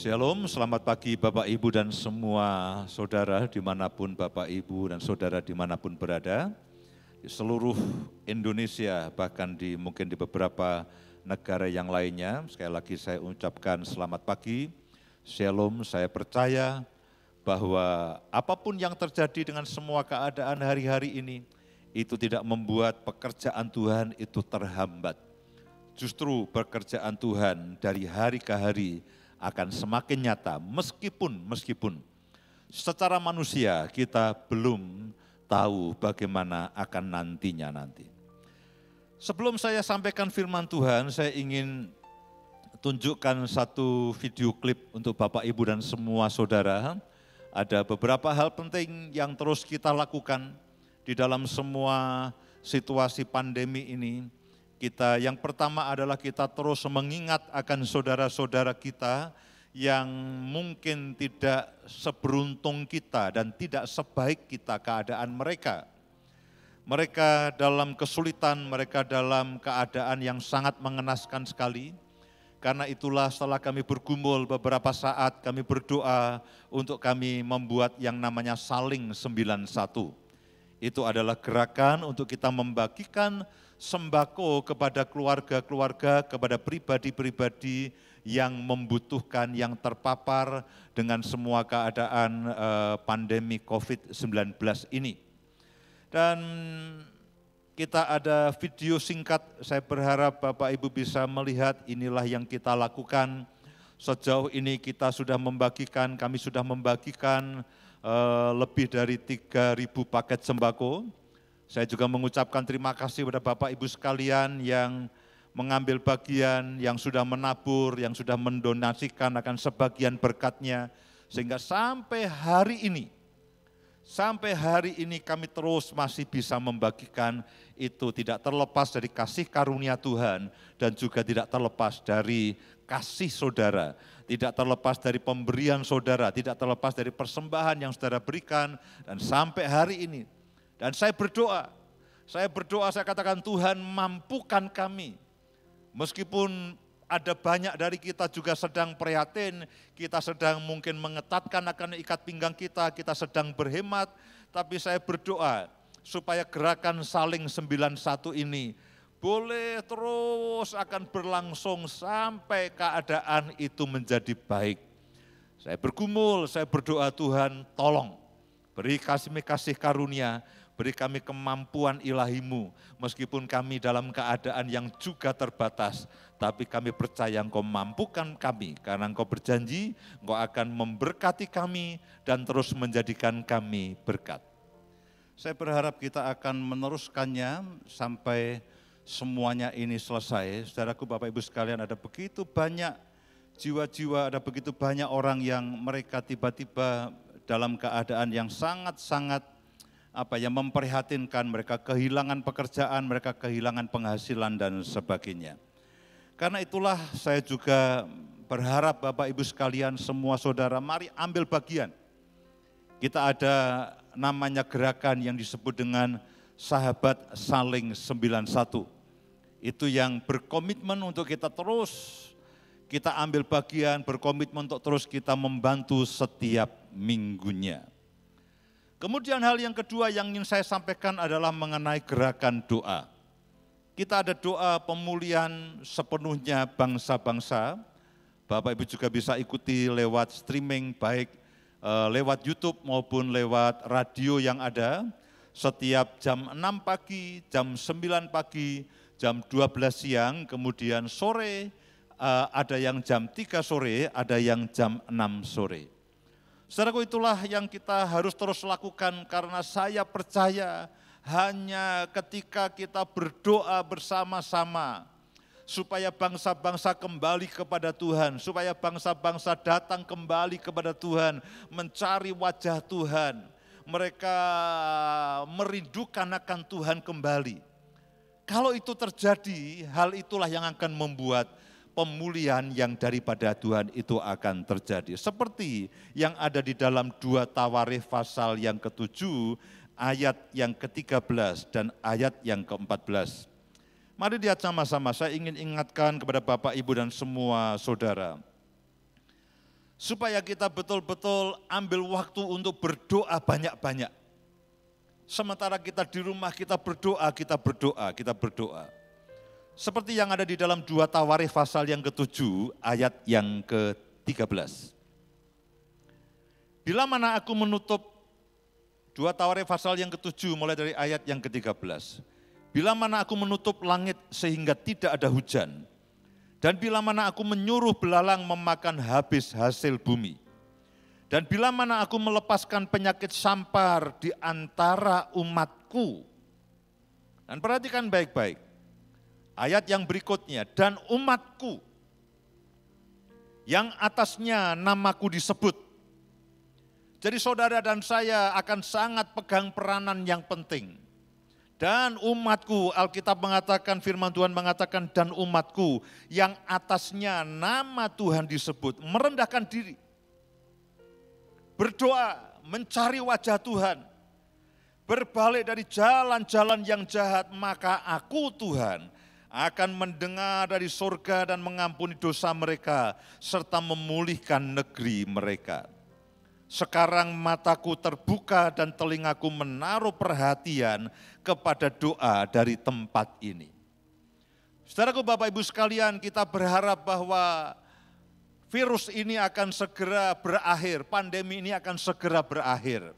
Shalom, selamat pagi Bapak Ibu dan semua saudara dimanapun Bapak Ibu dan saudara dimanapun berada. Di seluruh Indonesia, bahkan mungkin di beberapa negara yang lainnya. Sekali lagi saya ucapkan selamat pagi, Shalom, saya percaya bahwa apapun yang terjadi dengan semua keadaan hari-hari ini, itu tidak membuat pekerjaan Tuhan itu terhambat. Justru pekerjaan Tuhan dari hari ke hari akan semakin nyata meskipun secara manusia kita belum tahu bagaimana akan nanti. Sebelum saya sampaikan firman Tuhan, saya ingin tunjukkan satu video klip untuk Bapak Ibu dan semua saudara. Ada beberapa hal penting yang terus kita lakukan di dalam semua situasi pandemi ini. Yang pertama adalah kita terus mengingat akan saudara-saudara kita yang mungkin tidak seberuntung kita dan tidak sebaik kita keadaan mereka. Mereka dalam kesulitan, mereka dalam keadaan yang sangat mengenaskan sekali. Karena itulah setelah kami bergumul beberapa saat, kami berdoa untuk kami membuat yang namanya Saling 91. Itu adalah gerakan untuk kita membagikan sembako kepada keluarga-keluarga, kepada pribadi-pribadi yang membutuhkan, yang terpapar dengan semua keadaan pandemi COVID-19 ini. Dan kita ada video singkat, saya berharap Bapak Ibu bisa melihat inilah yang kita lakukan. Sejauh ini kami sudah membagikan lebih dari 3.000 paket sembako. Saya juga mengucapkan terima kasih kepada Bapak Ibu sekalian yang mengambil bagian, yang sudah menabur, yang sudah mendonasikan akan sebagian berkatnya. Sehingga sampai hari ini kami terus masih bisa membagikan, itu tidak terlepas dari kasih karunia Tuhan dan juga tidak terlepas dari kasih saudara, tidak terlepas dari pemberian saudara, tidak terlepas dari persembahan yang saudara berikan, dan sampai hari ini. Dan saya berdoa, saya katakan Tuhan mampukan kami. Meskipun ada banyak dari kita juga sedang prihatin, kita sedang mungkin mengetatkan akan ikat pinggang kita sedang berhemat, tapi saya berdoa supaya gerakan Saling 91 ini boleh terus akan berlangsung sampai keadaan itu menjadi baik. Saya bergumul, saya berdoa Tuhan tolong beri kasih karunia, beri kami kemampuan ilahi-Mu, meskipun kami dalam keadaan yang juga terbatas, tapi kami percaya Engkau mampukan kami, karena Engkau berjanji, Engkau akan memberkati kami dan terus menjadikan kami berkat. Saya berharap kita akan meneruskannya sampai semuanya ini selesai. Saudaraku, Bapak Ibu sekalian, ada begitu banyak jiwa-jiwa, ada begitu banyak orang yang mereka tiba-tiba dalam keadaan yang sangat-sangat memprihatinkan, mereka kehilangan pekerjaan, mereka kehilangan penghasilan dan sebagainya. Karena itulah saya juga berharap Bapak Ibu sekalian, semua saudara, mari ambil bagian. Kita ada namanya gerakan yang disebut dengan Sahabat Saling 91. Itu yang berkomitmen untuk kita ambil bagian, berkomitmen untuk terus kita membantu setiap minggunya. Kemudian hal yang kedua yang ingin saya sampaikan adalah mengenai gerakan doa. Kita ada doa pemulihan sepenuhnya bangsa-bangsa. Bapak Ibu juga bisa ikuti lewat streaming, baik lewat YouTube maupun lewat radio yang ada. Setiap jam 6 pagi, jam 9 pagi, jam 12 siang, kemudian sore ada yang jam 3 sore, ada yang jam 6 sore. Saudaraku, itulah yang kita harus terus lakukan, karena saya percaya hanya ketika kita berdoa bersama-sama supaya bangsa-bangsa kembali kepada Tuhan, supaya bangsa-bangsa datang kembali kepada Tuhan, mencari wajah Tuhan, mereka merindukan akan Tuhan kembali. Kalau itu terjadi, hal itulah yang akan membuat pemulihan yang daripada Tuhan itu akan terjadi. Seperti yang ada di dalam 2 Tawarikh pasal yang ke-7, ayat yang ke-13 dan ayat yang ke-14. Mari lihat sama-sama, saya ingin ingatkan kepada Bapak, Ibu dan semua saudara. supaya kita betul-betul ambil waktu untuk berdoa banyak-banyak. Sementara kita di rumah kita berdoa, kita berdoa, kita berdoa. Seperti yang ada di dalam 2 Tawarikh pasal yang ke-7 ayat yang ke-13. Bila mana aku menutup, 2 Tawarikh pasal yang ke-7 mulai dari ayat yang ke-13. Bila mana aku menutup langit sehingga tidak ada hujan, dan bila mana aku menyuruh belalang memakan habis hasil bumi, dan bila mana aku melepaskan penyakit sampar di antara umatku. Dan perhatikan baik-baik. Ayat yang berikutnya, dan umatku yang atasnya namaku disebut. Jadi saudara dan saya akan sangat pegang peranan yang penting. Dan umatku, Alkitab mengatakan, firman Tuhan mengatakan, dan umatku yang atasnya nama Tuhan disebut, merendahkan diri. Berdoa, mencari wajah Tuhan. Berbalik dari jalan-jalan yang jahat, maka aku Tuhan akan mendengar dari surga dan mengampuni dosa mereka, serta memulihkan negeri mereka. Sekarang mataku terbuka dan telingaku menaruh perhatian kepada doa dari tempat ini. Saudaraku, Bapak Ibu sekalian, kita berharap bahwa virus ini akan segera berakhir, pandemi ini akan segera berakhir.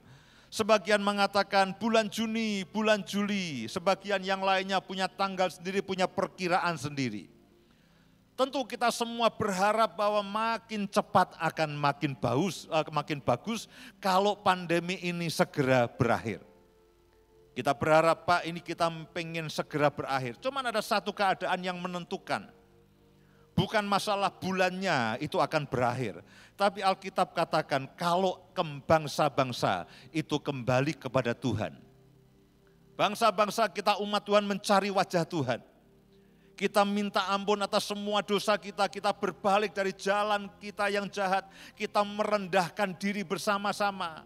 Sebagian mengatakan bulan Juni, bulan Juli, sebagian yang lainnya punya tanggal sendiri, punya perkiraan sendiri. Tentu kita semua berharap bahwa makin cepat akan makin bagus kalau pandemi ini segera berakhir. Kita berharap, Pak, ini kita pengen segera berakhir. Cuman ada satu keadaan yang menentukan. Bukan masalah bulannya itu akan berakhir. Tapi Alkitab katakan kalau bangsa-bangsa itu kembali kepada Tuhan. Bangsa-bangsa kita umat Tuhan mencari wajah Tuhan. Kita minta ampun atas semua dosa kita, kita berbalik dari jalan kita yang jahat. Kita merendahkan diri bersama-sama.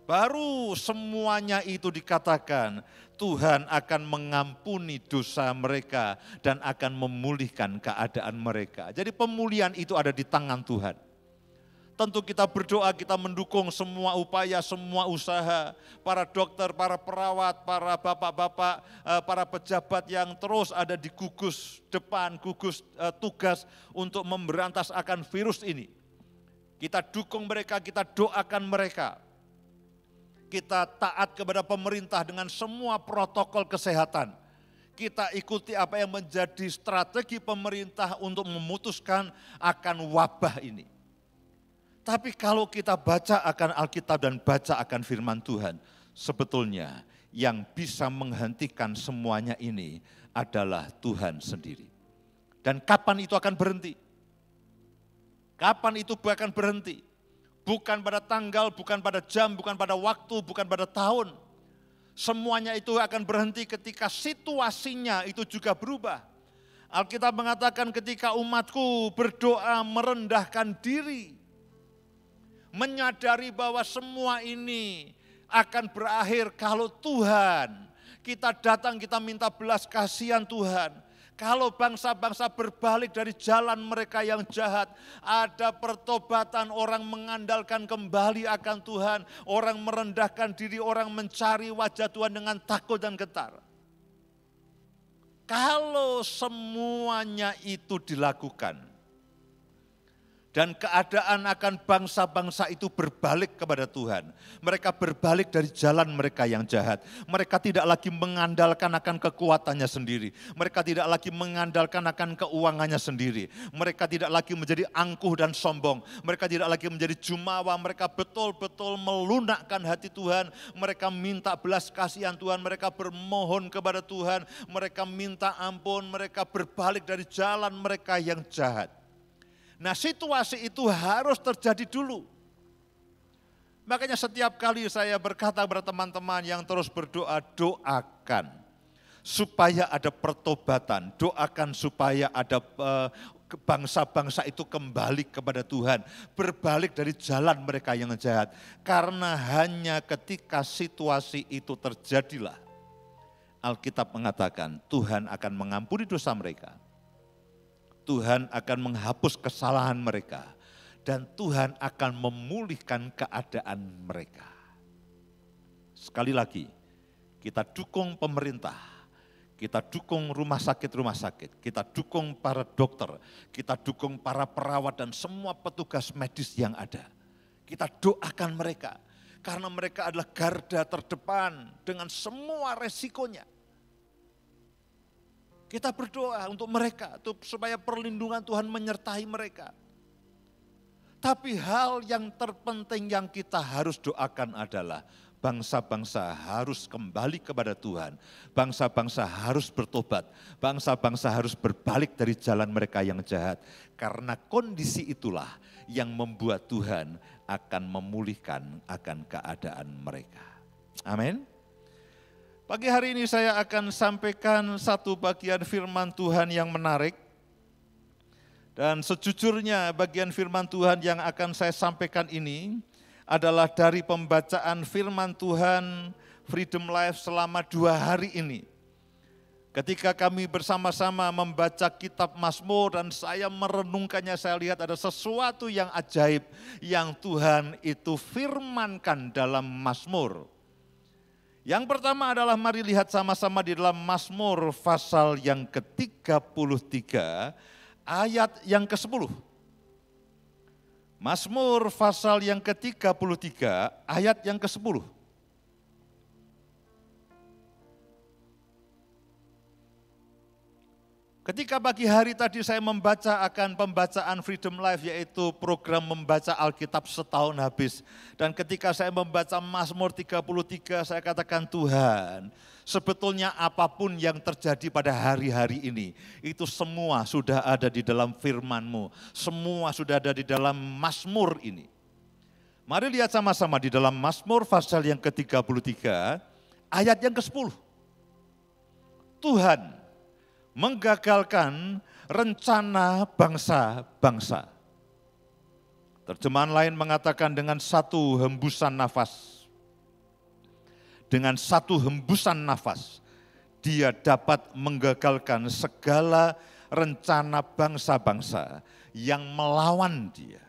Baru semuanya itu dikatakan Tuhan akan mengampuni dosa mereka dan akan memulihkan keadaan mereka. Jadi pemulihan itu ada di tangan Tuhan. Tentu kita berdoa, kita mendukung semua upaya, semua usaha, para dokter, para perawat, para bapak-bapak, para pejabat yang terus ada di gugus depan, gugus tugas untuk memberantas akan virus ini. Kita dukung mereka, kita doakan mereka. Kita taat kepada pemerintah dengan semua protokol kesehatan. Kita ikuti apa yang menjadi strategi pemerintah untuk memutuskan akan wabah ini. Tapi kalau kita baca akan Alkitab dan baca akan firman Tuhan, sebetulnya yang bisa menghentikan semuanya ini adalah Tuhan sendiri. Dan kapan itu akan berhenti? Kapan itu akan berhenti? Bukan pada tanggal, bukan pada jam, bukan pada waktu, bukan pada tahun. Semuanya itu akan berhenti ketika situasinya itu juga berubah. Alkitab mengatakan ketika umatku berdoa merendahkan diri, menyadari bahwa semua ini akan berakhir kalau Tuhan, kita datang kita minta belas kasihan Tuhan. Kalau bangsa-bangsa berbalik dari jalan mereka yang jahat, ada pertobatan, orang mengandalkan kembali akan Tuhan, orang merendahkan diri, orang mencari wajah Tuhan dengan takut dan getar. Kalau semuanya itu dilakukan, dan keadaan akan bangsa-bangsa itu berbalik kepada Tuhan. Mereka berbalik dari jalan mereka yang jahat. Mereka tidak lagi mengandalkan akan kekuatannya sendiri. Mereka tidak lagi mengandalkan akan keuangannya sendiri. Mereka tidak lagi menjadi angkuh dan sombong. Mereka tidak lagi menjadi jumawa. Mereka betul-betul melunakkan hati Tuhan. Mereka minta belas kasihan Tuhan. Mereka bermohon kepada Tuhan. Mereka minta ampun. Mereka berbalik dari jalan mereka yang jahat. Nah, situasi itu harus terjadi dulu. Makanya setiap kali saya berkata kepada teman-teman yang terus berdoa, doakan supaya ada pertobatan, doakan supaya ada bangsa-bangsa itu kembali kepada Tuhan, berbalik dari jalan mereka yang jahat. Karena hanya ketika situasi itu terjadilah, Alkitab mengatakan Tuhan akan mengampuni dosa mereka. Tuhan akan menghapus kesalahan mereka dan Tuhan akan memulihkan keadaan mereka. Sekali lagi, kita dukung pemerintah, kita dukung rumah sakit, kita dukung para dokter, kita dukung para perawat dan semua petugas medis yang ada. Kita doakan mereka, karena mereka adalah garda terdepan dengan semua resikonya. Kita berdoa untuk mereka, supaya perlindungan Tuhan menyertai mereka. Tapi hal yang terpenting yang kita harus doakan adalah bangsa-bangsa harus kembali kepada Tuhan. Bangsa-bangsa harus bertobat. Bangsa-bangsa harus berbalik dari jalan mereka yang jahat. Karena kondisi itulah yang membuat Tuhan akan memulihkan akan keadaan mereka. Amin. Pagi hari ini saya akan sampaikan satu bagian firman Tuhan yang menarik. Dan sejujurnya bagian firman Tuhan yang akan saya sampaikan ini adalah dari pembacaan firman Tuhan Freedom Life selama 2 hari ini. Ketika kami bersama-sama membaca kitab Mazmur dan saya merenungkannya, saya lihat ada sesuatu yang ajaib yang Tuhan itu firmankan dalam Mazmur. Yang pertama adalah mari lihat sama-sama di dalam Mazmur pasal yang ke-33 ayat yang ke-10. Mazmur pasal yang ke-33 ayat yang ke-10. Ketika pagi hari tadi saya membaca akan pembacaan Freedom Life, yaitu program membaca Alkitab setahun habis. Dan ketika saya membaca Mazmur 33, saya katakan Tuhan, sebetulnya apapun yang terjadi pada hari-hari ini, itu semua sudah ada di dalam firman-Mu. Semua sudah ada di dalam Mazmur ini. Mari lihat sama-sama di dalam Mazmur pasal yang ke-33, ayat yang ke-10. Tuhan menggagalkan rencana bangsa-bangsa. Terjemahan lain mengatakan dengan satu hembusan nafas. Dengan satu hembusan nafas, dia dapat menggagalkan segala rencana bangsa-bangsa yang melawan dia.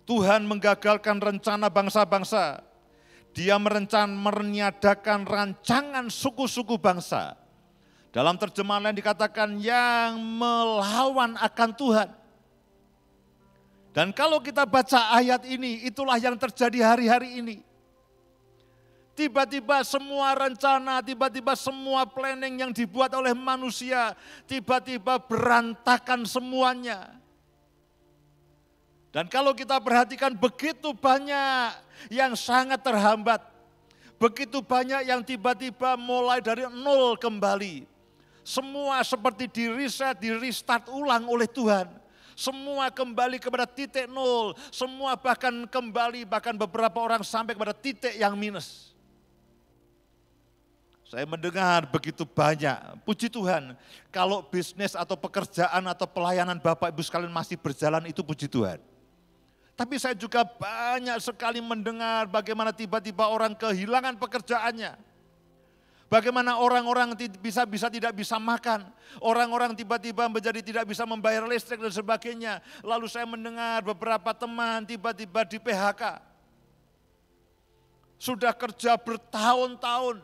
Tuhan menggagalkan rencana bangsa-bangsa. Dia meniadakan rancangan suku-suku bangsa. Dalam terjemahan lain dikatakan yang melawan akan Tuhan. Dan kalau kita baca ayat ini, itulah yang terjadi hari-hari ini. Tiba-tiba semua rencana, tiba-tiba semua planning yang dibuat oleh manusia, tiba-tiba berantakan semuanya. Dan kalau kita perhatikan begitu banyak yang sangat terhambat. Begitu banyak yang tiba-tiba mulai dari nol kembali. Semua seperti di-reset, di-restart ulang oleh Tuhan. Semua kembali kepada titik nol. Semua bahkan kembali, bahkan beberapa orang sampai kepada titik yang minus. Saya mendengar begitu banyak, puji Tuhan. Kalau bisnis atau pekerjaan atau pelayanan Bapak Ibu sekalian masih berjalan, itu puji Tuhan. Tapi saya juga banyak sekali mendengar bagaimana tiba-tiba orang kehilangan pekerjaannya. Bagaimana orang-orang bisa tidak bisa makan, orang-orang tiba-tiba menjadi tidak bisa membayar listrik dan sebagainya. Lalu saya mendengar beberapa teman tiba-tiba di PHK. Sudah kerja bertahun-tahun,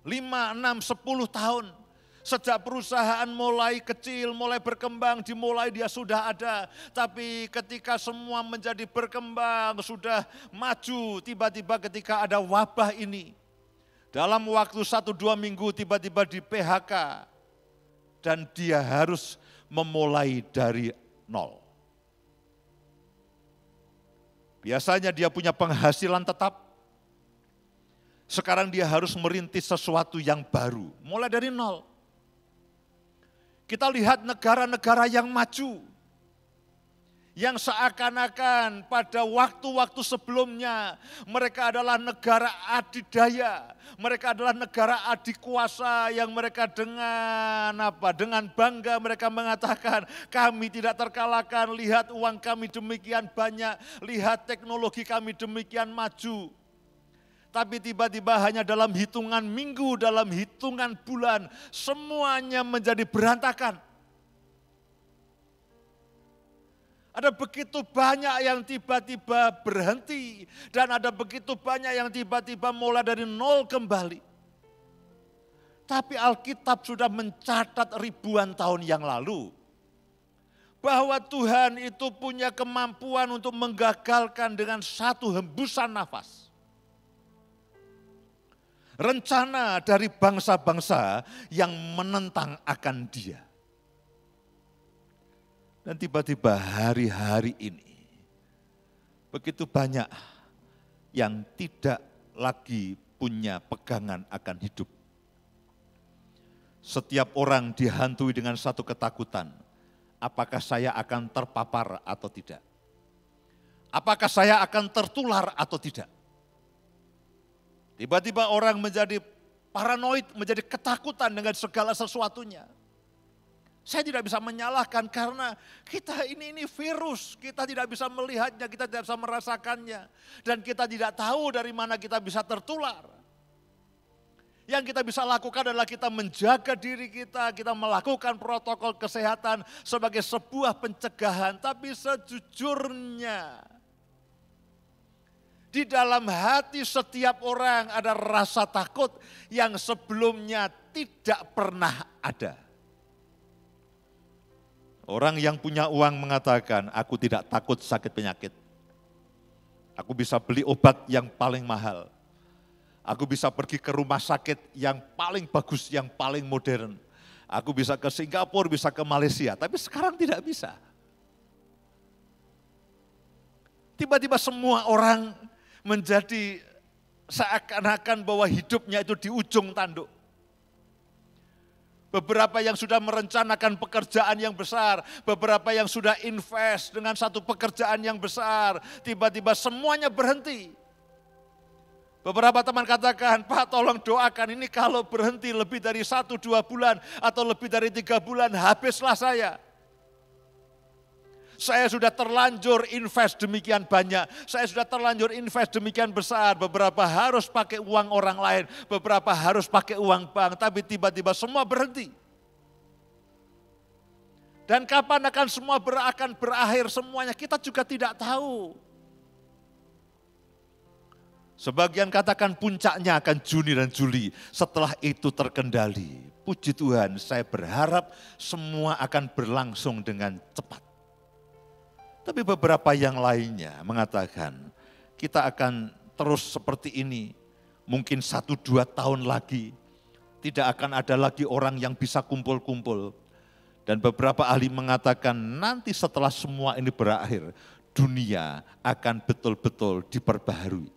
5, 6, 10 tahun. Sejak perusahaan mulai kecil, mulai berkembang, dimulai dia sudah ada. Tapi ketika semua menjadi berkembang, sudah maju, tiba-tiba ketika ada wabah ini. Dalam waktu 1-2 minggu tiba-tiba di PHK. Dan dia harus memulai dari nol. Biasanya dia punya penghasilan tetap. Sekarang dia harus merintis sesuatu yang baru, mulai dari nol. Kita lihat negara-negara yang maju, yang seakan-akan pada waktu-waktu sebelumnya mereka adalah negara adidaya, mereka adalah negara adikuasa yang mereka dengan bangga mereka mengatakan kami tidak terkalahkan, lihat uang kami demikian banyak, lihat teknologi kami demikian maju. Tapi tiba-tiba hanya dalam hitungan minggu, dalam hitungan bulan, semuanya menjadi berantakan. Ada begitu banyak yang tiba-tiba berhenti. Dan ada begitu banyak yang tiba-tiba mulai dari nol kembali. Tapi Alkitab sudah mencatat ribuan tahun yang lalu. Bahwa Tuhan itu punya kemampuan untuk menggagalkan dengan satu hembusan nafas. Rencana dari bangsa-bangsa yang menentang akan Dia. Dan tiba-tiba hari-hari ini, begitu banyak yang tidak lagi punya pegangan akan hidup. Setiap orang dihantui dengan satu ketakutan. Apakah saya akan terpapar atau tidak? Apakah saya akan tertular atau tidak? Tiba-tiba orang menjadi paranoid, menjadi ketakutan dengan segala sesuatunya. Saya tidak bisa menyalahkan karena kita ini virus, kita tidak bisa melihatnya, kita tidak bisa merasakannya. Dan kita tidak tahu dari mana kita bisa tertular. Yang kita bisa lakukan adalah kita menjaga diri kita melakukan protokol kesehatan sebagai sebuah pencegahan. Tapi sejujurnya, di dalam hati setiap orang ada rasa takut yang sebelumnya tidak pernah ada. Orang yang punya uang mengatakan, aku tidak takut sakit penyakit. Aku bisa beli obat yang paling mahal. Aku bisa pergi ke rumah sakit yang paling bagus, yang paling modern. Aku bisa ke Singapura, bisa ke Malaysia, tapi sekarang tidak bisa. Tiba-tiba semua orang menjadi seakan-akan bahwa hidupnya itu di ujung tanduk. Beberapa yang sudah merencanakan pekerjaan yang besar, beberapa yang sudah invest dengan satu pekerjaan yang besar, tiba-tiba semuanya berhenti. Beberapa teman katakan, Pak tolong doakan ini kalau berhenti lebih dari 1-2 bulan atau lebih dari 3 bulan habislah saya. Saya sudah terlanjur invest demikian banyak, saya sudah terlanjur invest demikian besar, beberapa harus pakai uang orang lain, beberapa harus pakai uang bank, tapi tiba-tiba semua berhenti. Dan kapan akan semua akan berakhir semuanya, kita juga tidak tahu. Sebagian katakan puncaknya akan Juni dan Juli, setelah itu terkendali. Puji Tuhan, saya berharap semua akan berlangsung dengan cepat. Tapi beberapa yang lainnya mengatakan, kita akan terus seperti ini, mungkin 1-2 tahun lagi, tidak akan ada lagi orang yang bisa kumpul-kumpul. Dan beberapa ahli mengatakan, nanti setelah semua ini berakhir, dunia akan betul-betul diperbaharui.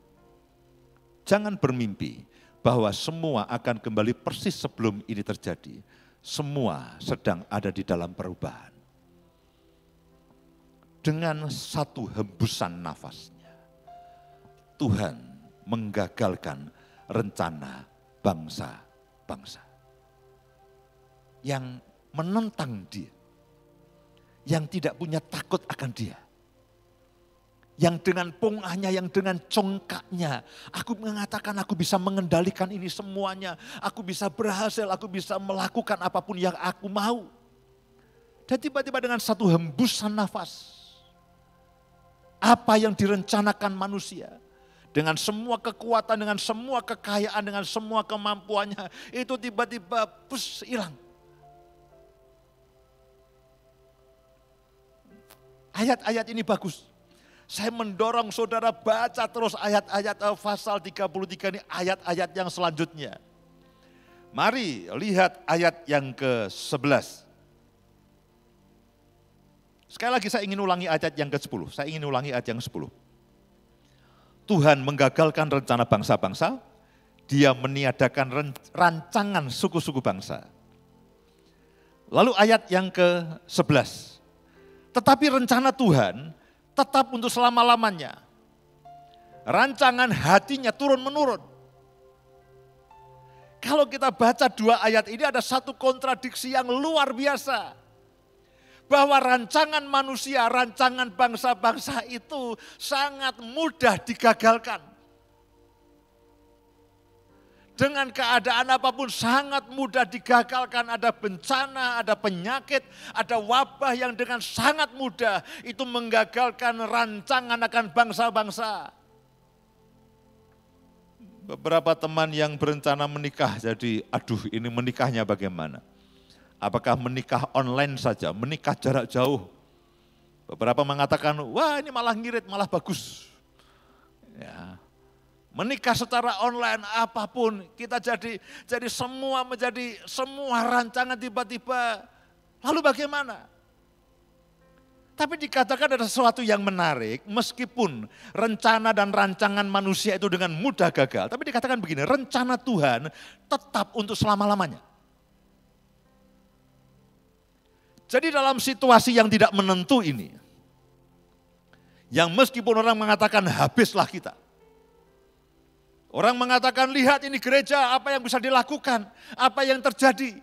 Jangan bermimpi bahwa semua akan kembali persis sebelum ini terjadi. Semua sedang ada di dalam perubahan. Dengan satu hembusan nafasnya, Tuhan menggagalkan rencana bangsa-bangsa. Yang menentang Dia, yang tidak punya takut akan Dia. Yang dengan pongahnya, yang dengan congkaknya, aku mengatakan aku bisa mengendalikan ini semuanya. Aku bisa berhasil, aku bisa melakukan apapun yang aku mau. Dan tiba-tiba dengan satu hembusan nafas, apa yang direncanakan manusia, dengan semua kekuatan, dengan semua kekayaan, dengan semua kemampuannya, itu tiba-tiba hilang. Ayat-ayat ini bagus. Saya mendorong saudara baca terus ayat-ayat pasal 33 ini, ayat-ayat yang selanjutnya. Mari lihat ayat yang ke-11. Sekali lagi saya ingin ulangi ayat yang ke-10. Saya ingin ulangi ayat yang 10. Tuhan menggagalkan rencana bangsa-bangsa, Dia meniadakan rancangan suku-suku bangsa. Lalu ayat yang ke-11. Tetapi rencana Tuhan tetap untuk selama-lamanya. Rancangan hatinya turun-menurun. Kalau kita baca 2 ayat ini ada satu kontradiksi yang luar biasa. Bahwa rancangan manusia, rancangan bangsa-bangsa itu sangat mudah digagalkan. dengan keadaan apapun sangat mudah digagalkan. Ada bencana, ada penyakit, ada wabah yang dengan sangat mudah itu menggagalkan rancangan akan bangsa-bangsa. Beberapa teman yang berencana menikah jadi aduh ini menikahnya bagaimana? Apakah menikah online saja, menikah jarak jauh? Beberapa mengatakan wah ini malah ngirit, malah bagus. Ya. Menikah secara online apapun kita jadi semua rancangan tiba-tiba. Lalu bagaimana? Tapi dikatakan ada sesuatu yang menarik meskipun rencana dan rancangan manusia itu dengan mudah gagal. Tapi dikatakan begini, rencana Tuhan tetap untuk selama-lamanya. Jadi dalam situasi yang tidak menentu ini, yang meskipun orang mengatakan habislah kita. Orang mengatakan, lihat ini gereja, apa yang bisa dilakukan, apa yang terjadi.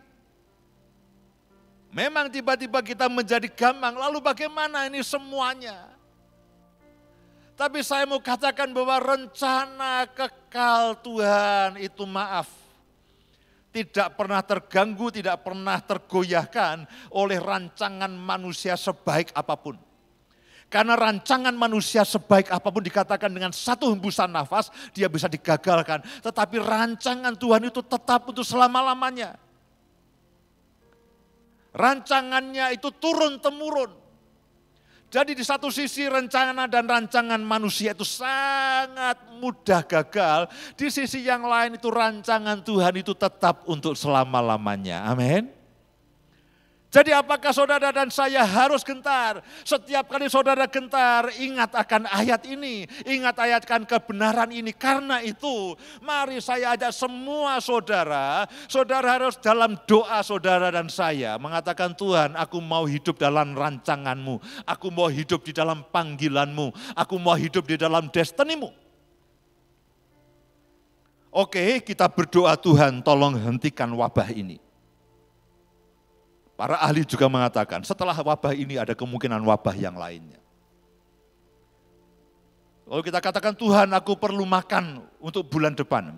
Memang tiba-tiba kita menjadi gamang, lalu bagaimana ini semuanya? Tapi saya mau katakan bahwa rencana kekal Tuhan itu maaf. Tidak pernah terganggu, tidak pernah tergoyahkan oleh rancangan manusia sebaik apapun. Karena rancangan manusia sebaik apapun dikatakan dengan satu hembusan nafas, dia bisa digagalkan. Tetapi rancangan Tuhan itu tetap untuk selama-lamanya. Rancangannya itu turun-temurun. Jadi di satu sisi rencana dan rancangan manusia itu sangat mudah gagal. Di sisi yang lain itu rancangan Tuhan itu tetap untuk selama-lamanya. Amin. Jadi apakah saudara dan saya harus gentar? Setiap kali saudara gentar, ingat akan ayat ini. Ingat akan kebenaran ini. Karena itu, mari saya ajak semua saudara. Saudara harus dalam doa saudara dan saya. Mengatakan Tuhan, aku mau hidup dalam rancanganmu. Aku mau hidup di dalam panggilanmu. Aku mau hidup di dalam destinimu. Oke, kita berdoa Tuhan tolong hentikan wabah ini. Para ahli juga mengatakan setelah wabah ini ada kemungkinan wabah yang lainnya. Lalu kita katakan Tuhan aku perlu makan untuk bulan depan.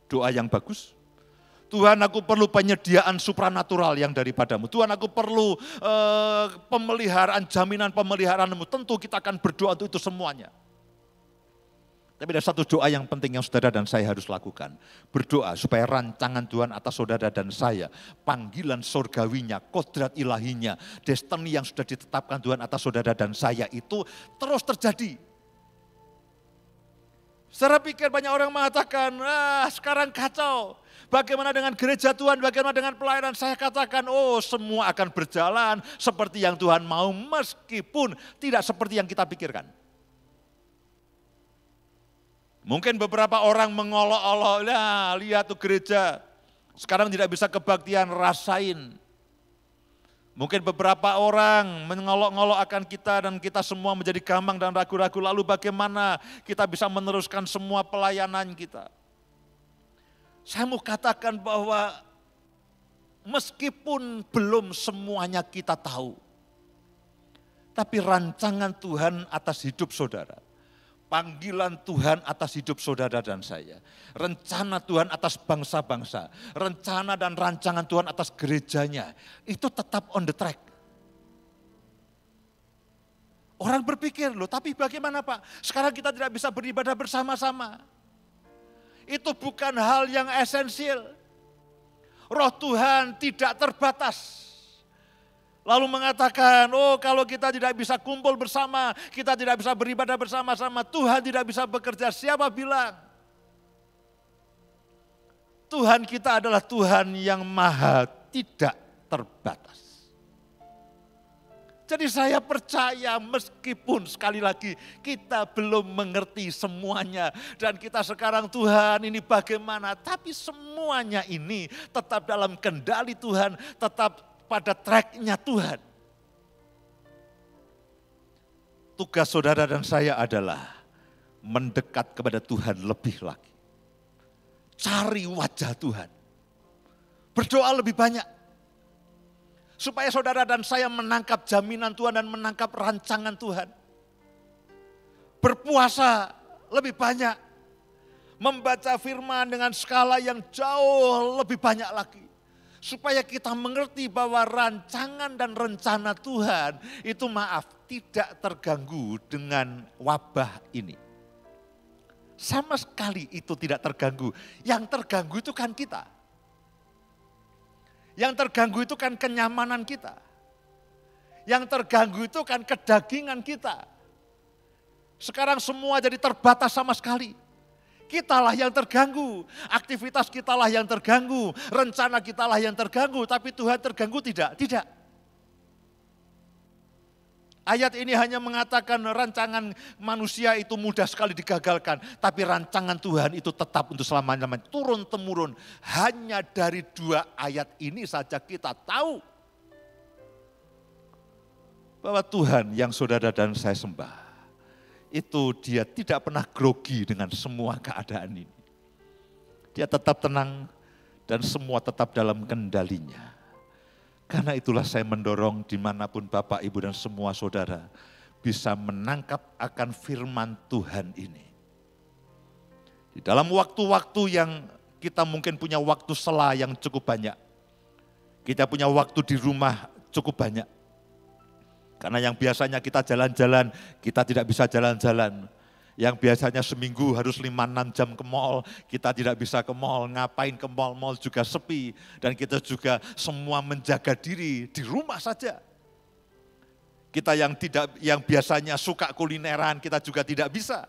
Doa yang bagus. Tuhan aku perlu penyediaan supranatural yang daripadamu. Tuhan aku perlu pemeliharaan, jaminan pemeliharaanmu. Tentu kita akan berdoa untuk itu semuanya. Tapi ada satu doa yang penting yang saudara dan saya harus lakukan. Berdoa supaya rancangan Tuhan atas saudara dan saya, panggilan surgawinya, kodrat ilahinya, destiny yang sudah ditetapkan Tuhan atas saudara dan saya itu terus terjadi. Saya pikir banyak orang mengatakan, sekarang kacau. Bagaimana dengan gereja Tuhan, bagaimana dengan pelayanan? Saya katakan, semua akan berjalan seperti yang Tuhan mau meskipun tidak seperti yang kita pikirkan. Mungkin beberapa orang mengolok-olok, lihat tuh gereja, sekarang tidak bisa kebaktian, rasain. Mungkin beberapa orang mengolok-ngolok akan kita dan kita semua menjadi gamang dan ragu-ragu, lalu bagaimana kita bisa meneruskan semua pelayanan kita. Saya mau katakan bahwa meskipun belum semuanya kita tahu, tapi rancangan Tuhan atas hidup saudara, panggilan Tuhan atas hidup saudara dan saya. Rencana Tuhan atas bangsa-bangsa. Rencana dan rancangan Tuhan atas gerejanya. Itu tetap on the track. Orang berpikir loh, tapi bagaimana Pak? Sekarang kita tidak bisa beribadah bersama-sama. Itu bukan hal yang esensial. Roh Tuhan tidak terbatas. Lalu mengatakan, kalau kita tidak bisa kumpul bersama, kita tidak bisa beribadah bersama-sama, Tuhan tidak bisa bekerja. Siapa bilang? Tuhan kita adalah Tuhan yang maha tidak terbatas. Jadi saya percaya meskipun sekali lagi kita belum mengerti semuanya. Dan kita sekarang Tuhan ini bagaimana, tapi semuanya ini tetap dalam kendali Tuhan, tetap pada tracknya Tuhan. Tugas saudara dan saya adalah mendekat kepada Tuhan lebih lagi. Cari wajah Tuhan. Berdoa lebih banyak. Supaya saudara dan saya menangkap jaminan Tuhan dan menangkap rancangan Tuhan. Berpuasa lebih banyak. membaca firman dengan skala yang jauh lebih banyak lagi. Supaya kita mengerti bahwa rancangan dan rencana Tuhan itu tidak terganggu dengan wabah ini. Sama sekali itu tidak terganggu. Yang terganggu itu kan kita. Yang terganggu itu kan kenyamanan kita. Yang terganggu itu kan kedagingan kita. Sekarang semua jadi terbatas sama sekali. Kitalah yang terganggu, aktivitas kitalah yang terganggu, rencana kitalah yang terganggu, tapi Tuhan terganggu tidak? Tidak. Ayat ini hanya mengatakan rancangan manusia itu mudah sekali digagalkan, tapi rancangan Tuhan itu tetap untuk selama-lamanya, turun-temurun. Hanya dari 2 ayat ini saja kita tahu bahwa Tuhan yang saudara dan saya sembah, itu dia tidak pernah grogi dengan semua keadaan ini. Dia tetap tenang dan semua tetap dalam kendalinya. Karena itulah saya mendorong dimanapun Bapak, Ibu dan semua saudara bisa menangkap akan firman Tuhan ini. Di dalam waktu-waktu yang kita mungkin punya waktu sela yang cukup banyak. Kita punya waktu di rumah cukup banyak. Karena yang biasanya kita jalan-jalan, kita tidak bisa jalan-jalan. Yang biasanya seminggu harus 5-6 jam ke mall, kita tidak bisa ke mall. Ngapain ke mall? Mall juga sepi. Dan kita juga semua menjaga diri di rumah saja. Kita yang biasanya suka kulineran, kita juga tidak bisa.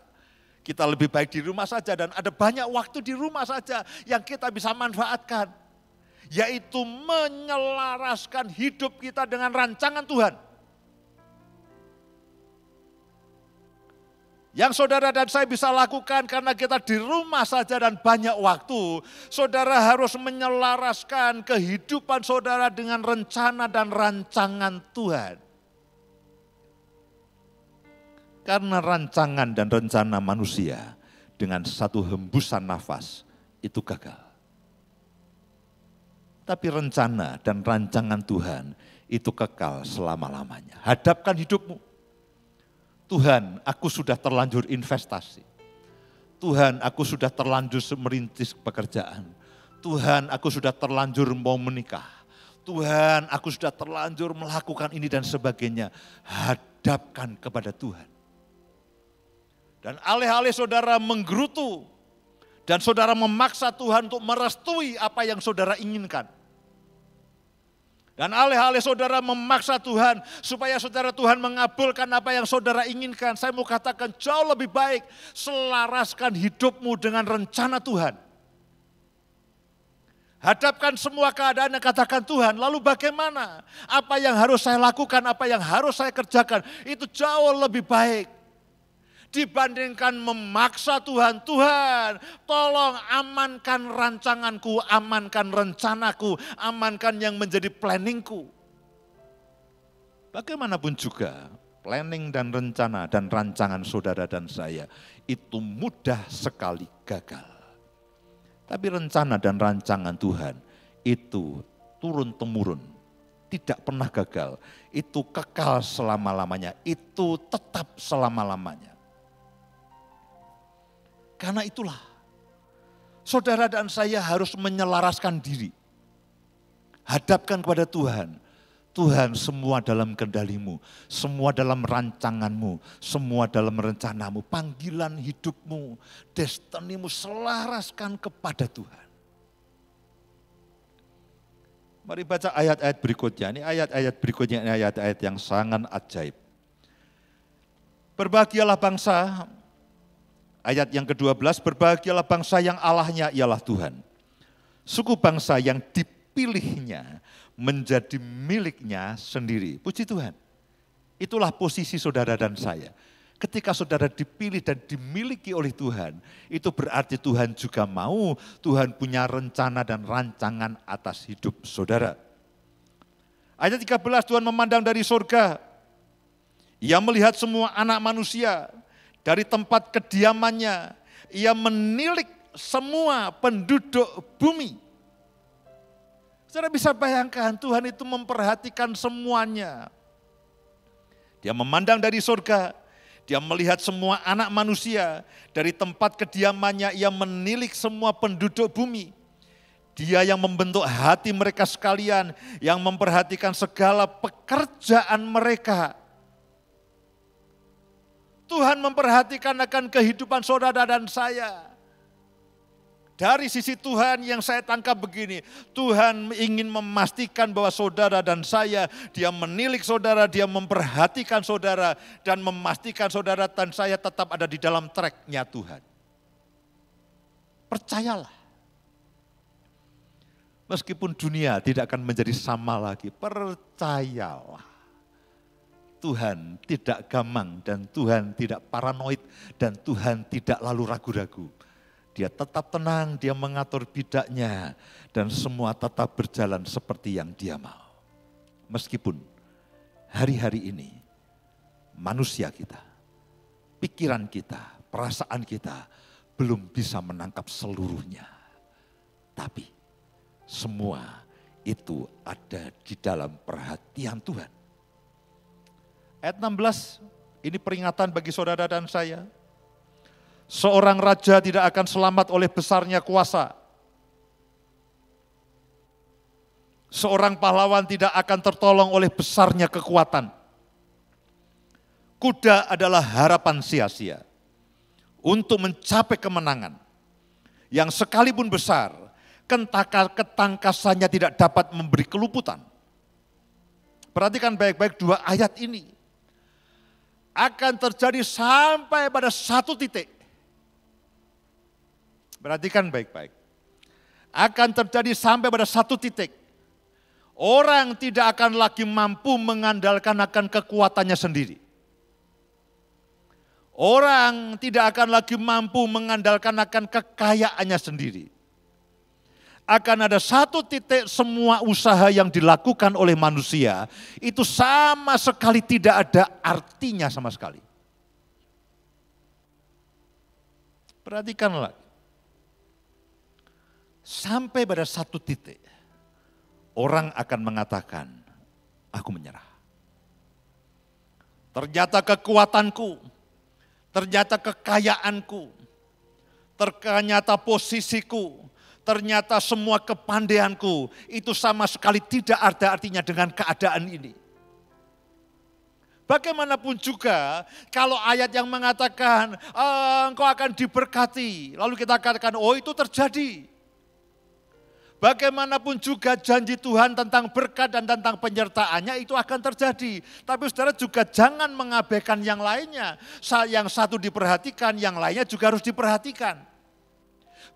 Kita lebih baik di rumah saja dan ada banyak waktu di rumah saja yang kita bisa manfaatkan. Yaitu menyelaraskan hidup kita dengan rancangan Tuhan. Yang saudara dan saya bisa lakukan karena kita di rumah saja dan banyak waktu. Saudara harus menyelaraskan kehidupan saudara dengan rencana dan rancangan Tuhan. Karena rancangan dan rencana manusia dengan satu hembusan nafas itu gagal. Tapi rencana dan rancangan Tuhan itu kekal selama-lamanya. Hadapkan hidupmu. Tuhan, aku sudah terlanjur investasi. Tuhan, aku sudah terlanjur merintis pekerjaan. Tuhan, aku sudah terlanjur mau menikah. Tuhan, aku sudah terlanjur melakukan ini dan sebagainya. Hadapkan kepada Tuhan. Dan alih-alih saudara menggerutu dan saudara memaksa Tuhan untuk merestui apa yang saudara inginkan. Dan alih-alih saudara memaksa Tuhan supaya saudara Tuhan mengabulkan apa yang saudara inginkan. Saya mau katakan jauh lebih baik selaraskan hidupmu dengan rencana Tuhan. Hadapkan semua keadaan dan katakan Tuhan, lalu bagaimana? Apa yang harus saya lakukan, apa yang harus saya kerjakan, itu jauh lebih baik. Dibandingkan memaksa Tuhan, Tuhan tolong amankan rancanganku, amankan rencanaku, amankan yang menjadi planningku. Bagaimanapun juga planning dan rencana dan rancangan saudara dan saya itu mudah sekali gagal. Tapi rencana dan rancangan Tuhan itu turun-temurun, tidak pernah gagal. Itu kekal selama-lamanya, itu tetap selama-lamanya. Karena itulah, saudara dan saya harus menyelaraskan diri. Hadapkan kepada Tuhan. Tuhan, semua dalam kendalimu, semua dalam rancanganmu, semua dalam rencanamu, panggilan hidupmu, destinimu selaraskan kepada Tuhan. Mari baca ayat-ayat berikutnya. Ini ayat-ayat berikutnya, ini ayat-ayat yang sangat ajaib. Berbahagialah bangsa, ayat yang ke-12, berbahagialah bangsa yang Allahnya ialah Tuhan. Suku bangsa yang dipilihnya menjadi miliknya sendiri. Puji Tuhan. Itulah posisi saudara dan saya. Ketika saudara dipilih dan dimiliki oleh Tuhan, itu berarti Tuhan juga mau, Tuhan punya rencana dan rancangan atas hidup saudara. Ayat 13, Tuhan memandang dari surga. Ia melihat semua anak manusia. Dari tempat kediamannya, ia menilik semua penduduk bumi. Saudara bisa bayangkan Tuhan itu memperhatikan semuanya. Dia memandang dari surga, Dia melihat semua anak manusia, dari tempat kediamannya ia menilik semua penduduk bumi. Dia yang membentuk hati mereka sekalian, yang memperhatikan segala pekerjaan mereka. Tuhan memperhatikan akan kehidupan saudara dan saya. Dari sisi Tuhan yang saya tangkap begini, Tuhan ingin memastikan bahwa saudara dan saya, Dia menilik saudara, Dia memperhatikan saudara, dan memastikan saudara dan saya tetap ada di dalam track-nya Tuhan. Percayalah. Meskipun dunia tidak akan menjadi sama lagi, percayalah. Tuhan tidak gamang dan Tuhan tidak paranoid dan Tuhan tidak lalu ragu-ragu. Dia tetap tenang, dia mengatur bidaknya dan semua tetap berjalan seperti yang dia mau. Meskipun hari-hari ini manusia kita, pikiran kita, perasaan kita belum bisa menangkap seluruhnya. Tapi semua itu ada di dalam perhatian Tuhan. Ayat 16, ini peringatan bagi saudara dan saya. Seorang raja tidak akan selamat oleh besarnya kuasa. Seorang pahlawan tidak akan tertolong oleh besarnya kekuatan. Kuda adalah harapan sia-sia untuk mencapai kemenangan. Yang sekalipun besar, ketangkasannya tidak dapat memberi keluputan. Perhatikan baik-baik dua ayat ini. Akan terjadi sampai pada satu titik. Perhatikan baik-baik. Akan terjadi sampai pada satu titik. Orang tidak akan lagi mampu mengandalkan akan kekuatannya sendiri. Orang tidak akan lagi mampu mengandalkan akan kekayaannya sendiri. Akan ada satu titik semua usaha yang dilakukan oleh manusia itu sama sekali tidak ada artinya sama sekali. Perhatikanlah. Sampai pada satu titik, orang akan mengatakan, aku menyerah. Ternyata kekuatanku, ternyata kekayaanku, ternyata posisiku, ternyata semua kepandaianku, itu sama sekali tidak ada artinya dengan keadaan ini. Bagaimanapun juga, kalau ayat yang mengatakan, engkau akan diberkati, lalu kita katakan, oh itu terjadi. Bagaimanapun juga janji Tuhan tentang berkat dan tentang penyertaannya itu akan terjadi. Tapi saudara juga jangan mengabaikan yang lainnya. Yang satu diperhatikan, yang lainnya juga harus diperhatikan.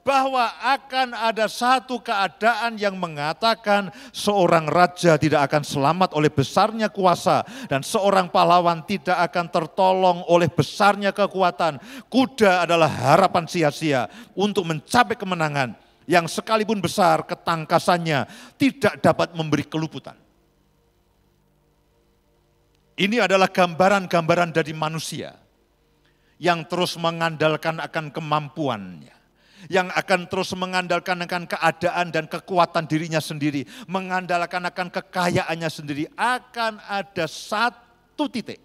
Bahwa akan ada satu keadaan yang mengatakan seorang raja tidak akan selamat oleh besarnya kuasa. Dan seorang pahlawan tidak akan tertolong oleh besarnya kekuatan. Kuda adalah harapan sia-sia untuk mencapai kemenangan. Yang sekalipun besar ketangkasannya tidak dapat memberi keluputan. Ini adalah gambaran-gambaran dari manusia yang terus mengandalkan akan kemampuannya, yang akan terus mengandalkan akan keadaan dan kekuatan dirinya sendiri, mengandalkan akan kekayaannya sendiri. Akan ada satu titik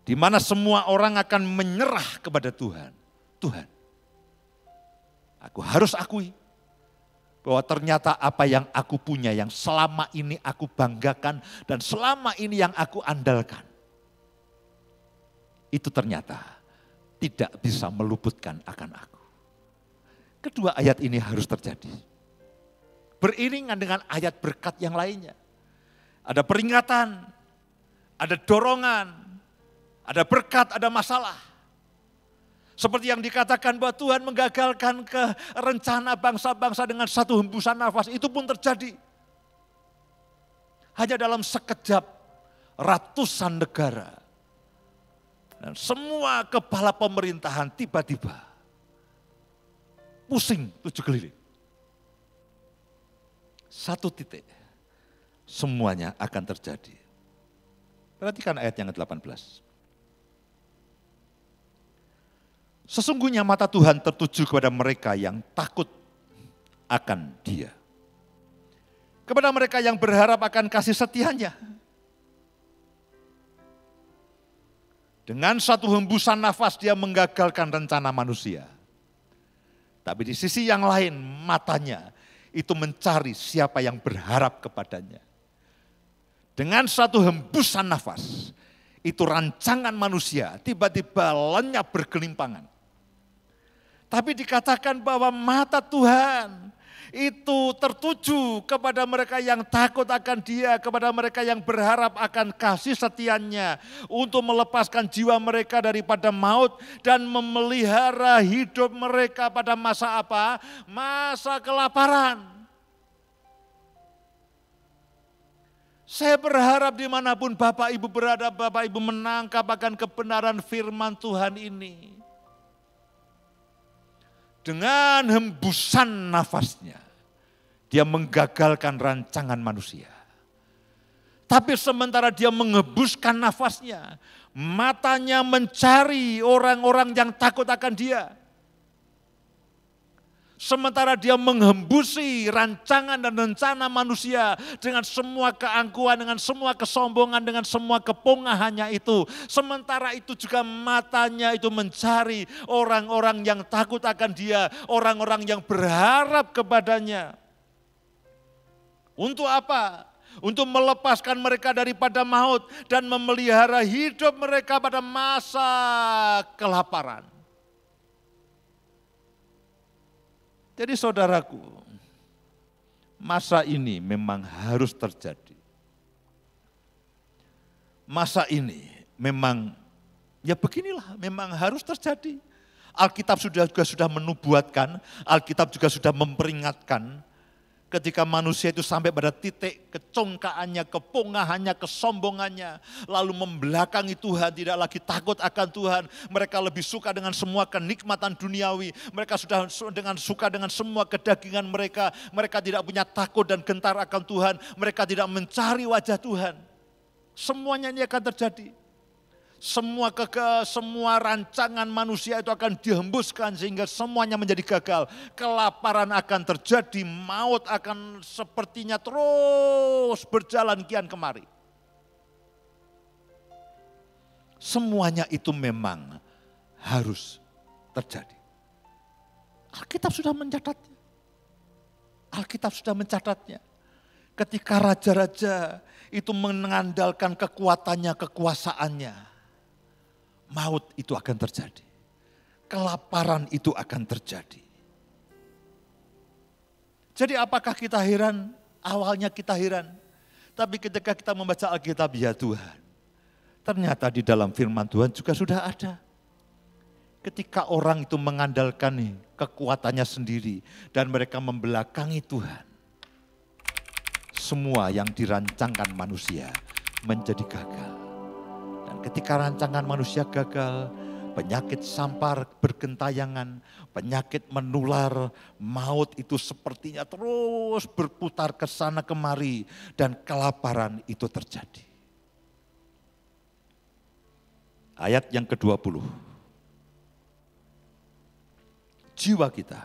di mana semua orang akan menyerah kepada Tuhan. Tuhan, aku harus akui bahwa ternyata apa yang aku punya, yang selama ini aku banggakan dan selama ini yang aku andalkan, itu ternyata tidak bisa meluputkan akan aku. Kedua ayat ini harus terjadi. Beriringan dengan ayat berkat yang lainnya. Ada peringatan, ada dorongan, ada berkat, ada masalah. Seperti yang dikatakan bahwa Tuhan menggagalkan ke rencana bangsa-bangsa dengan satu hembusan nafas, itu pun terjadi. Hanya dalam sekejap ratusan negara. Dan semua kepala pemerintahan tiba-tiba pusing 7 keliling. Satu titik, semuanya akan terjadi. Perhatikan ayat yang ke-18. Sesungguhnya mata Tuhan tertuju kepada mereka yang takut akan Dia. Kepada mereka yang berharap akan kasih setianya. Dengan satu hembusan nafas dia menggagalkan rencana manusia. Tapi di sisi yang lain matanya itu mencari siapa yang berharap kepadanya. Dengan satu hembusan nafas itu rancangan manusia tiba-tiba lenyap bergelimpangan. Tapi dikatakan bahwa mata Tuhan itu tertuju kepada mereka yang takut akan Dia, kepada mereka yang berharap akan kasih setianya untuk melepaskan jiwa mereka daripada maut dan memelihara hidup mereka pada masa apa? Masa kelaparan. Saya berharap dimanapun Bapak Ibu berada, Bapak Ibu menangkap akan kebenaran firman Tuhan ini. Dengan hembusan nafasnya, dia menggagalkan rancangan manusia. Tapi sementara dia menghembuskan nafasnya, matanya mencari orang-orang yang takut akan dia. Sementara dia menghembusi rancangan dan rencana manusia dengan semua keangkuhan, dengan semua kesombongan, dengan semua kepongahannya itu. Sementara itu juga matanya itu mencari orang-orang yang takut akan dia, orang-orang yang berharap kepadanya. Untuk apa? Untuk melepaskan mereka daripada maut dan memelihara hidup mereka pada masa kelaparan. Jadi saudaraku, masa ini memang harus terjadi. Masa ini memang, ya beginilah, memang harus terjadi. Alkitab juga sudah menubuatkan, Alkitab juga sudah memperingatkan, ketika manusia itu sampai pada titik kecongkaannya, kepongahannya, kesombongannya, lalu membelakangi Tuhan, tidak lagi takut akan Tuhan. Mereka lebih suka dengan semua kenikmatan duniawi. Mereka sudah suka dengan semua kedagingan mereka. Mereka tidak punya takut dan gentar akan Tuhan. Mereka tidak mencari wajah Tuhan. Semuanya ini akan terjadi. Semua rancangan manusia itu akan dihembuskan sehingga semuanya menjadi gagal. Kelaparan akan terjadi, maut akan sepertinya terus berjalan kian kemari. Semuanya itu memang harus terjadi. Alkitab sudah mencatatnya. Alkitab sudah mencatatnya. Ketika raja-raja itu mengandalkan kekuatannya, kekuasaannya, maut itu akan terjadi. Kelaparan itu akan terjadi. Jadi apakah kita heran? Awalnya kita heran. Tapi ketika kita membaca Alkitab, ya Tuhan, ternyata di dalam firman Tuhan juga sudah ada. Ketika orang itu mengandalkan kekuatannya sendiri dan mereka membelakangi Tuhan, semua yang dirancangkan manusia menjadi gagal. Ketika rancangan manusia gagal, penyakit sampar bergentayangan, penyakit menular, maut itu sepertinya terus berputar ke sana kemari dan kelaparan itu terjadi. Ayat yang ke-20. Jiwa kita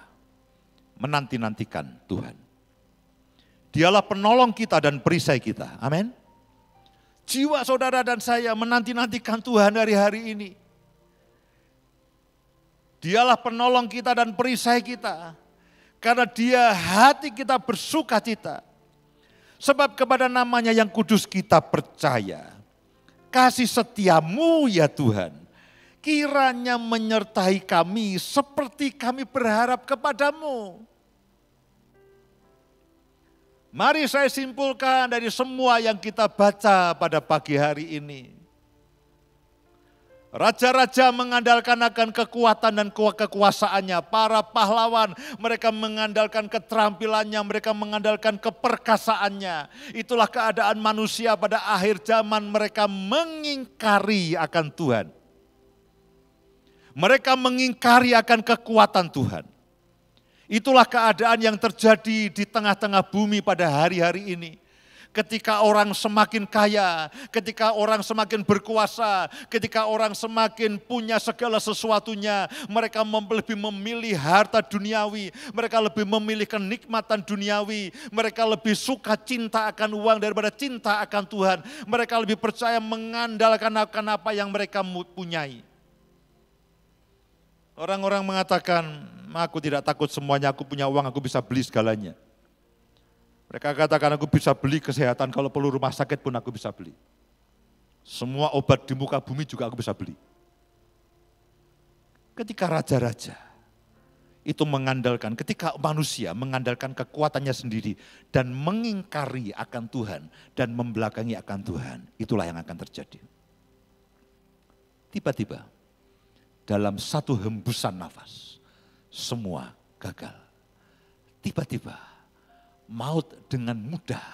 menanti-nantikan Tuhan. Dialah penolong kita dan perisai kita. Amin. Jiwa saudara dan saya menanti-nantikan Tuhan hari-hari ini. Dialah penolong kita dan perisai kita. Karena Dia hati kita bersuka cita. Sebab kepada namanya yang kudus kita percaya. Kasih setiamu ya Tuhan, kiranya menyertai kami seperti kami berharap kepadamu. Mari saya simpulkan dari semua yang kita baca pada pagi hari ini. Raja-raja mengandalkan akan kekuatan dan kekuasaannya. Para pahlawan mereka mengandalkan keterampilannya, mereka mengandalkan keperkasaannya. Itulah keadaan manusia pada akhir zaman, mereka mengingkari akan Tuhan. Mereka mengingkari akan kekuatan Tuhan. Itulah keadaan yang terjadi di tengah-tengah bumi pada hari-hari ini. Ketika orang semakin kaya, ketika orang semakin berkuasa, ketika orang semakin punya segala sesuatunya, mereka lebih memilih harta duniawi, mereka lebih memilih kenikmatan duniawi, mereka lebih suka cinta akan uang daripada cinta akan Tuhan. Mereka lebih percaya mengandalkan akan apa yang mereka punyai. Orang-orang mengatakan, aku tidak takut semuanya, aku punya uang, aku bisa beli segalanya. Mereka katakan aku bisa beli kesehatan, kalau perlu rumah sakit pun aku bisa beli. Semua obat di muka bumi juga aku bisa beli. Ketika raja-raja itu mengandalkan, ketika manusia mengandalkan kekuatannya sendiri dan mengingkari akan Tuhan dan membelakangi akan Tuhan, itulah yang akan terjadi. Tiba-tiba dalam satu hembusan nafas, semua gagal. Tiba-tiba maut dengan mudah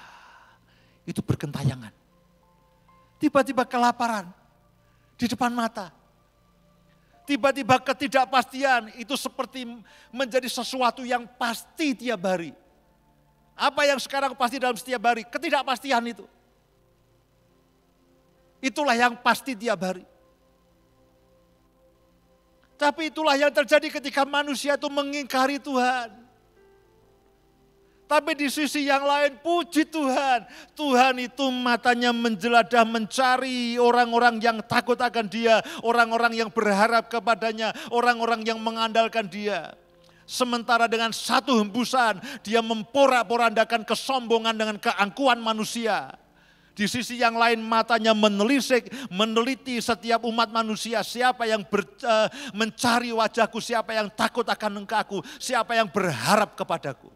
itu bergentayangan. Tiba-tiba kelaparan di depan mata. Tiba-tiba ketidakpastian itu seperti menjadi sesuatu yang pasti tiap hari. Apa yang sekarang pasti dalam setiap hari? Ketidakpastian itu. Itulah yang pasti tiap hari. Tapi itulah yang terjadi ketika manusia itu mengingkari Tuhan. Tapi di sisi yang lain, puji Tuhan. Tuhan itu matanya menjeladah mencari orang-orang yang takut akan Dia. Orang-orang yang berharap kepadanya. Orang-orang yang mengandalkan Dia. Sementara dengan satu hembusan, Dia memporak-porandakan kesombongan dengan keangkuhan manusia. Di sisi yang lain matanya menelisik, meneliti setiap umat manusia. Siapa yang mencari wajahku, siapa yang takut akan engkau, siapa yang berharap kepadaku.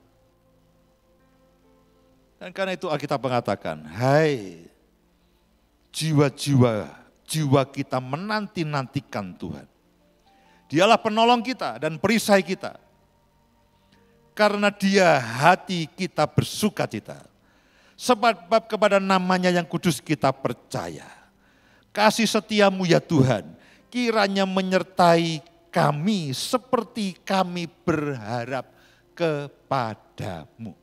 Dan karena itu Alkitab mengatakan, hai jiwa kita menanti-nantikan Tuhan. Dialah penolong kita dan perisai kita. Karena Dia hati kita bersuka cita. Sebab kepada namanya yang kudus kita percaya. Kasih setiamu ya Tuhan, kiranya menyertai kami seperti kami berharap kepadamu.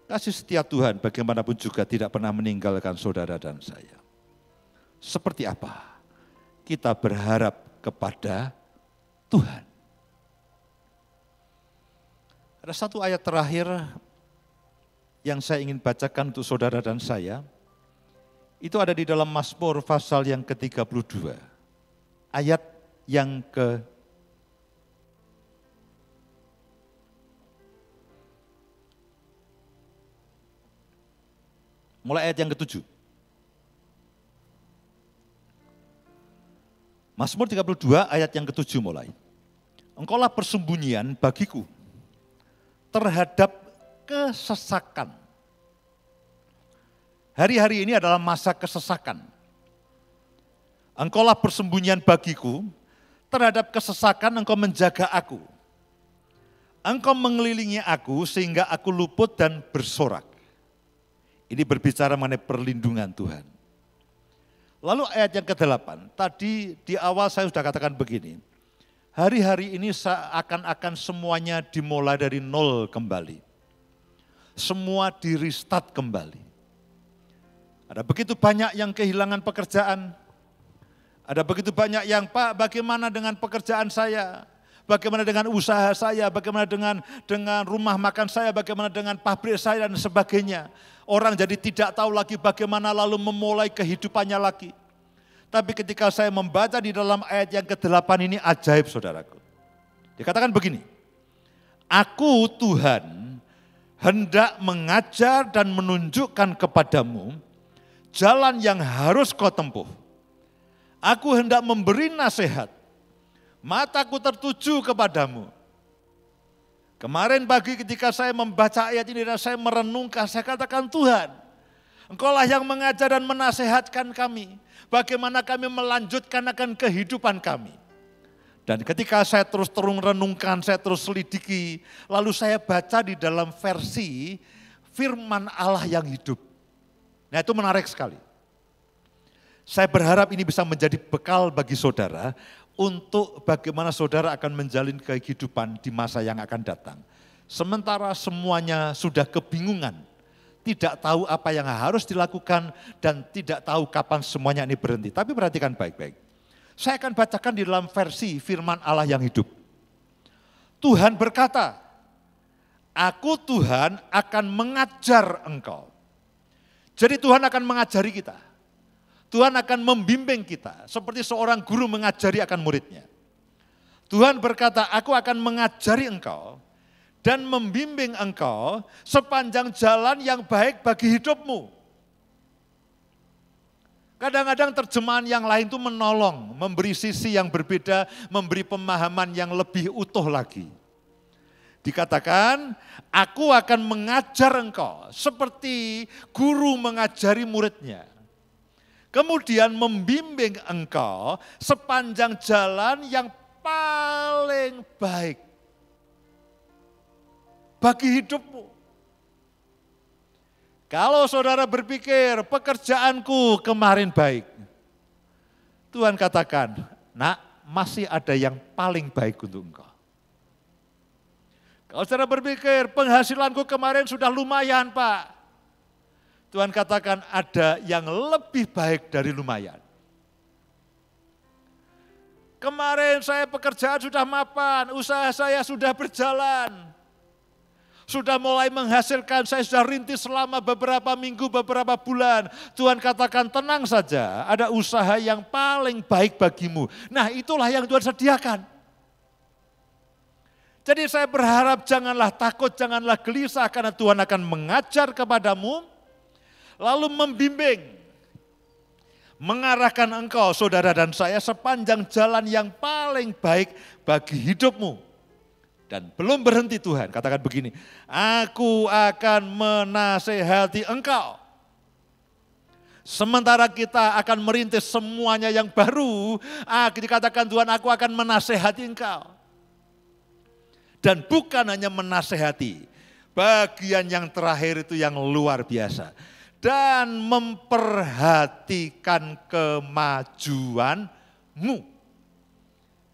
Kasih setia Tuhan bagaimanapun juga tidak pernah meninggalkan saudara dan saya. Seperti apa kita berharap kepada Tuhan. Ada satu ayat terakhir yang saya ingin bacakan untuk saudara dan saya. Itu ada di dalam Mazmur pasal yang ke-32. Ayat yang mulai ayat yang ke-7. Mazmur 32 ayat yang ke-7 mulai. Engkaulah persembunyian bagiku terhadap kesesakan. Hari-hari ini adalah masa kesesakan. Engkaulah persembunyian bagiku terhadap kesesakan, engkau menjaga aku. Engkau mengelilingi aku sehingga aku luput dan bersorak. Ini berbicara mengenai perlindungan Tuhan. Lalu ayat yang ke-8, tadi di awal saya sudah katakan begini. Hari-hari ini seakan-akan semuanya dimulai dari nol kembali. Semua di-restart kembali. Ada begitu banyak yang kehilangan pekerjaan. Ada begitu banyak yang, Pak, bagaimana dengan pekerjaan saya? Bagaimana dengan usaha saya? Bagaimana dengan rumah makan saya? Bagaimana dengan pabrik saya dan sebagainya? Orang jadi tidak tahu lagi bagaimana lalu memulai kehidupannya lagi. Tapi ketika saya membaca di dalam ayat yang ke-8 ini ajaib saudaraku. Dikatakan begini, aku Tuhan hendak mengajar dan menunjukkan kepadamu jalan yang harus kau tempuh. Aku hendak memberi nasihat, mataku tertuju kepadamu. Kemarin pagi ketika saya membaca ayat ini dan saya merenungkan, saya katakan Tuhan, Engkaulah yang mengajar dan menasehatkan kami. Bagaimana kami melanjutkan akan kehidupan kami. Dan ketika saya terus renungkan, saya terus selidiki, lalu saya baca di dalam versi firman Allah yang hidup. Nah itu menarik sekali. Saya berharap ini bisa menjadi bekal bagi saudara untuk bagaimana saudara akan menjalin kehidupan di masa yang akan datang. Sementara semuanya sudah kebingungan, tidak tahu apa yang harus dilakukan, dan tidak tahu kapan semuanya ini berhenti. Tapi perhatikan baik-baik. Saya akan bacakan di dalam versi firman Allah yang hidup. Tuhan berkata, aku Tuhan akan mengajar engkau. Jadi Tuhan akan mengajari kita. Tuhan akan membimbing kita. Seperti seorang guru mengajari akan muridnya. Tuhan berkata, aku akan mengajari engkau dan membimbing engkau sepanjang jalan yang baik bagi hidupmu. Kadang-kadang terjemahan yang lain itu menolong, memberi sisi yang berbeda, memberi pemahaman yang lebih utuh lagi. Dikatakan, aku akan mengajar engkau seperti guru mengajari muridnya. Kemudian membimbing engkau sepanjang jalan yang paling baik bagi hidupmu. Kalau saudara berpikir pekerjaanku kemarin baik, Tuhan katakan, nak, masih ada yang paling baik untuk engkau. Kalau saudara berpikir penghasilanku kemarin sudah lumayan, Pak, Tuhan katakan ada yang lebih baik dari lumayan. Kemarin saya pekerjaan sudah mapan, usaha saya sudah berjalan. Sudah mulai menghasilkan, saya sudah rintis selama beberapa minggu, beberapa bulan. Tuhan katakan tenang saja, ada usaha yang paling baik bagimu. Nah itulah yang Tuhan sediakan. Jadi saya berharap janganlah takut, janganlah gelisah karena Tuhan akan mengajar kepadamu, lalu membimbing, mengarahkan engkau saudara dan saya sepanjang jalan yang paling baik bagi hidupmu. Dan belum berhenti Tuhan, katakan begini, aku akan menasehati engkau. Sementara kita akan merintis semuanya yang baru, dikatakan Tuhan, aku akan menasehati engkau. Dan bukan hanya menasehati, bagian yang terakhir itu yang luar biasa. Dan memperhatikan kemajuanmu.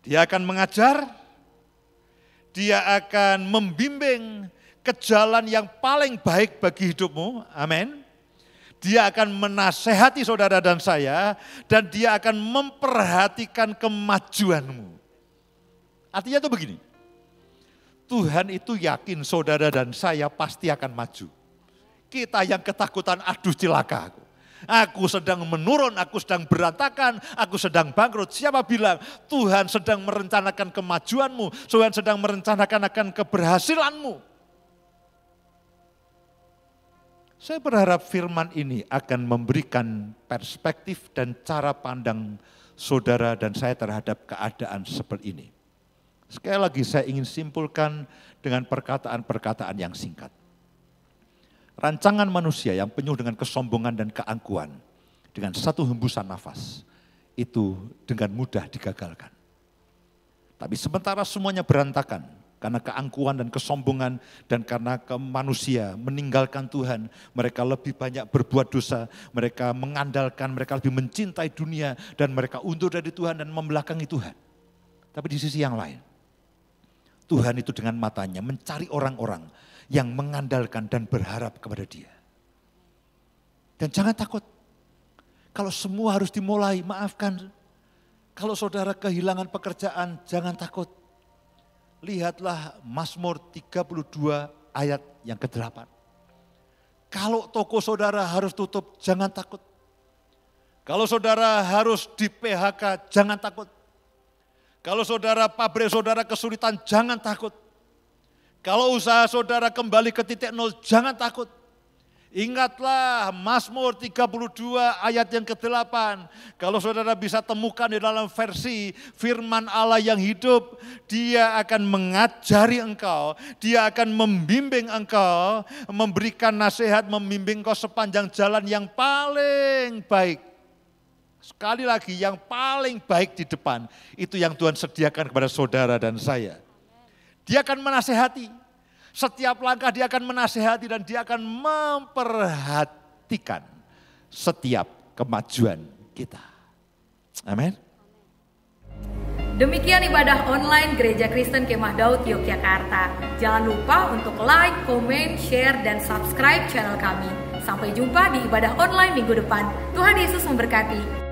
Dia akan mengajar, dia akan membimbing ke jalan yang paling baik bagi hidupmu, amin. Dia akan menasehati saudara dan saya, dan dia akan memperhatikan kemajuanmu. Artinya itu begini, Tuhan itu yakin saudara dan saya pasti akan maju. Kita yang ketakutan, aduh celaka aku sedang menurun, aku sedang berantakan, aku sedang bangkrut. Siapa bilang Tuhan sedang merencanakan kemajuanmu, Tuhan sedang merencanakan akan keberhasilanmu. Saya berharap firman ini akan memberikan perspektif dan cara pandang saudara dan saya terhadap keadaan seperti ini. Sekali lagi saya ingin simpulkan dengan perkataan-perkataan yang singkat. Rancangan manusia yang penuh dengan kesombongan dan keangkuhan, dengan satu hembusan nafas, itu dengan mudah digagalkan. Tapi sementara semuanya berantakan, karena keangkuhan dan kesombongan, dan karena manusia meninggalkan Tuhan, mereka lebih banyak berbuat dosa, mereka mengandalkan, mereka lebih mencintai dunia, dan mereka undur dari Tuhan dan membelakangi Tuhan. Tapi di sisi yang lain, Tuhan itu dengan matanya mencari orang-orang yang mengandalkan dan berharap kepada Dia. Dan jangan takut, kalau semua harus dimulai, maafkan. Kalau saudara kehilangan pekerjaan, jangan takut. Lihatlah Mazmur 32 ayat yang ke-8. Kalau toko saudara harus tutup, jangan takut. Kalau saudara harus di PHK, jangan takut. Kalau saudara pabrik saudara kesulitan, jangan takut. Kalau usaha saudara kembali ke titik nol, jangan takut. Ingatlah Mazmur 32 ayat yang ke-8. Kalau saudara bisa temukan di dalam versi firman Allah yang hidup, Dia akan mengajari engkau, Dia akan membimbing engkau, memberikan nasihat, membimbing engkau sepanjang jalan yang paling baik. Sekali lagi, yang paling baik di depan, itu yang Tuhan sediakan kepada saudara dan saya. Dia akan menasehati, setiap langkah Dia akan menasehati dan Dia akan memperhatikan setiap kemajuan kita. Amin. Demikian ibadah online Gereja Kristen Kemah Daud Yogyakarta. Jangan lupa untuk like, komen, share, dan subscribe channel kami. Sampai jumpa di ibadah online minggu depan. Tuhan Yesus memberkati.